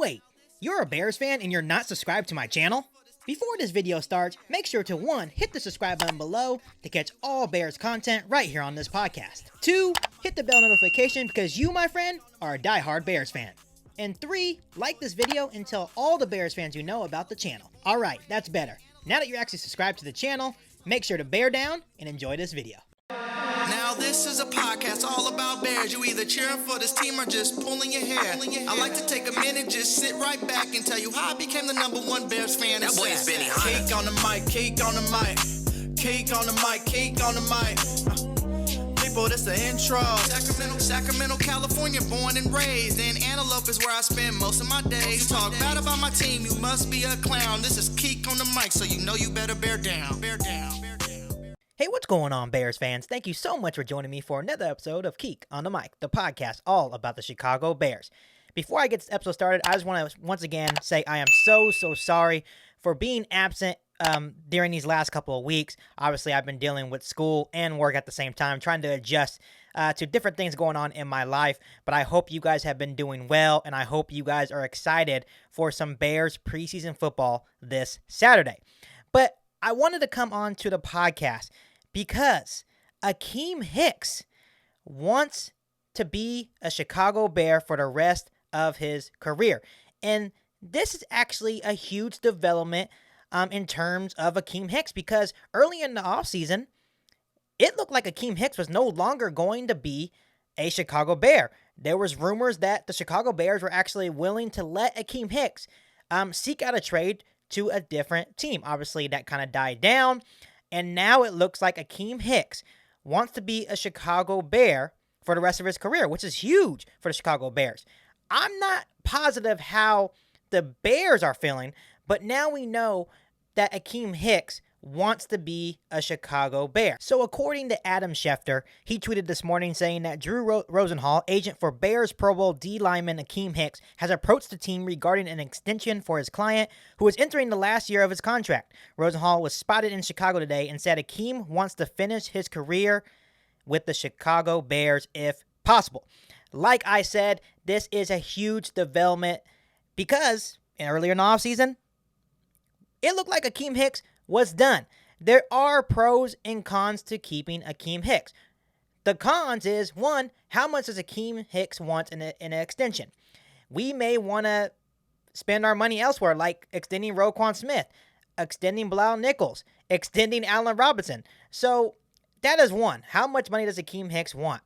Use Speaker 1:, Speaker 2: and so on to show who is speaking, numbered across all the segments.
Speaker 1: Wait, you're a Bears fan and you're not subscribed to my channel? Before this video starts, make sure to 1. Hit the subscribe button below to catch all Bears content right here on this podcast. 2. Hit the bell notification because you, my friend, are a diehard Bears fan. And 3. Like this video and tell all the Bears fans you know about the channel. Alright, that's better. Now that you're actually subscribed to the channel, make sure to bear down and enjoy this video.
Speaker 2: Now this is a podcast all about Bears. You either cheering for this team or just pulling your hair. I like to take a minute, just sit right back and tell you how I became the #1 Bears fan. That boy's Benny Hunter. Cake on the mic, cake on the mic, cake on the mic, cake on the mic. People, this the intro. Sacramento, California, born and raised. And Antelope is where I spend most of my days. You talk bad about my team, you must be a clown. This is Keek on the mic, so you know you better bear down. Bear down, bear down.
Speaker 1: Hey, what's going on, Bears fans? Thank you so much for joining me for another episode of Keek on the Mic, the podcast all about the Chicago Bears. Before I get this episode started, I just want to once again say I am so sorry for being absent during these last couple of weeks. Obviously, I've been dealing with school and work at the same time, trying to adjust to different things going on in my life. But I hope you guys have been doing well, and I hope you guys are excited for some Bears preseason football this Saturday. But I wanted to come on to the podcast because Akiem Hicks wants to be a Chicago Bear for the rest of his career. And this is actually a huge development in terms of Akiem Hicks, because early in the offseason, it looked like Akiem Hicks was no longer going to be a Chicago Bear. There was rumors that the Chicago Bears were actually willing to let Akiem Hicks seek out a trade to a different team. Obviously, that kind of died down. And now it looks like Akiem Hicks wants to be a Chicago Bear for the rest of his career, which is huge for the Chicago Bears. I'm not positive how the Bears are feeling, but now we know that Akiem Hicks wants to be a Chicago Bear. So according to Adam Schefter, he tweeted this morning saying that Drew Rosenthal, agent for Bears Pro Bowl D lineman Akiem Hicks, has approached the team regarding an extension for his client, who is entering the last year of his contract. Rosenthal was spotted in Chicago today and said Akiem wants to finish his career with the Chicago Bears if possible. Like I said, this is a huge development because earlier in the offseason, it looked like Akiem Hicks was done. There are pros and cons to keeping Akiem Hicks. The cons is, 1, how much does Akiem Hicks want in an extension? We may want to spend our money elsewhere, like extending Roquan Smith, extending Bilal Nichols, extending Allen Robinson. So that is 1. How much money does Akiem Hicks want?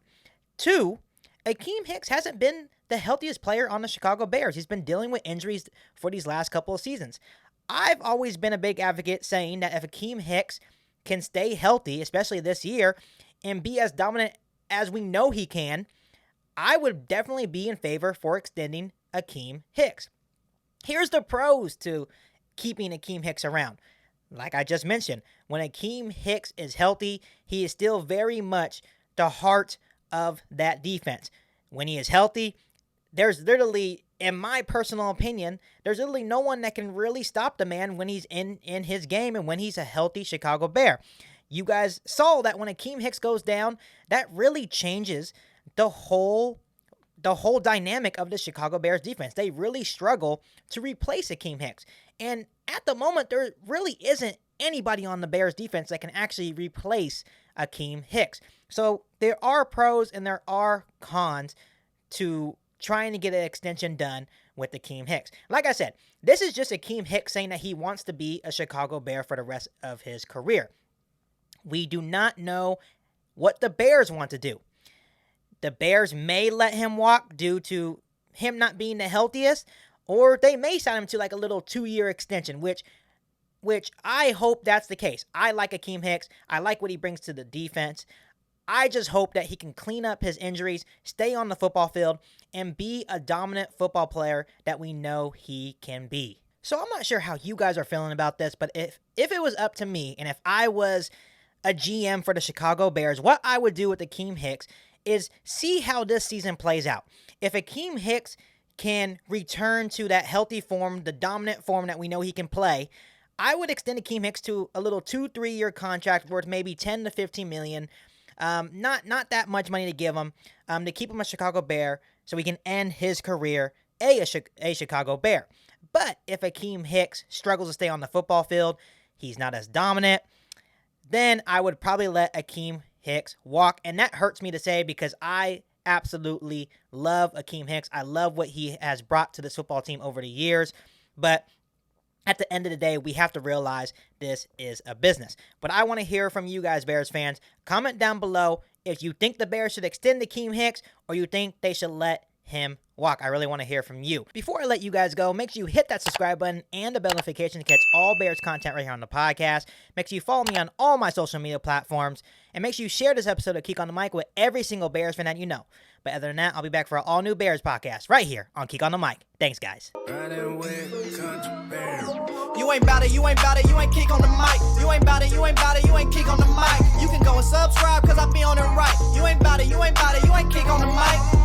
Speaker 1: 2, Akiem Hicks hasn't been the healthiest player on the Chicago Bears. He's been dealing with injuries for these last couple of seasons. I've always been a big advocate saying that if Akiem Hicks can stay healthy, especially this year, and be as dominant as we know he can, I would definitely be in favor for extending Akiem Hicks. Here's the pros to keeping Akiem Hicks around. Like I just mentioned, when Akiem Hicks is healthy, he is still very much the heart of that defense. When he is healthy, there's literally, in my personal opinion, there's literally no one that can really stop the man when he's in his game and when he's a healthy Chicago Bear. You guys saw that when Akiem Hicks goes down, that really changes the whole dynamic of the Chicago Bears defense. They really struggle to replace Akiem Hicks. And at the moment, there really isn't anybody on the Bears defense that can actually replace Akiem Hicks. So there are pros and there are cons to trying to get an extension done with Akiem Hicks. Like I said, this is just Akiem Hicks saying that he wants to be a Chicago Bear for the rest of his career. We do not know what the Bears want to do. The Bears may let him walk due to him not being the healthiest, or they may sign him to like a little 2-year extension, which I hope that's the case. I like Akiem Hicks. I like what he brings to the defense. I just hope that he can clean up his injuries, stay on the football field, and be a dominant football player that we know he can be. So I'm not sure how you guys are feeling about this, but if it was up to me, and if I was a GM for the Chicago Bears, what I would do with Akiem Hicks is see how this season plays out. If Akiem Hicks can return to that healthy form, the dominant form that we know he can play, I would extend Akiem Hicks to a little 2-3 year contract worth maybe $10 to $15 million. Not that much money to give him to keep him a Chicago Bear so he can end his career a Chicago Bear. But if Akiem Hicks struggles to stay on the football field, he's not as dominant, then I would probably let Akiem Hicks walk. And that hurts me to say because I absolutely love Akiem Hicks. I love what he has brought to this football team over the years. But at the end of the day, we have to realize this is a business. But I want to hear from you guys, Bears fans. Comment down below if you think the Bears should extend Akiem Hicks or you think they should let him walk. I really want to hear from you. Before I let you guys go, make sure you hit that subscribe button and the bell notification to catch all Bears content right here on the podcast. Make sure you follow me on all my social media platforms. And make sure you share this episode of Keek on the Mic with every single Bears fan that you know. But other than that, I'll be back for an all-new Bears podcast right here on Keek on the Mic. Thanks, guys.
Speaker 2: You ain't bout it, you ain't bout it, you ain't Keek on the mic. You ain't bout it, you ain't bout it, you ain't Keek on the mic. You can go and subscribe cause I be on it right. You ain't bout it, you ain't bout it, you ain't Keek on the mic.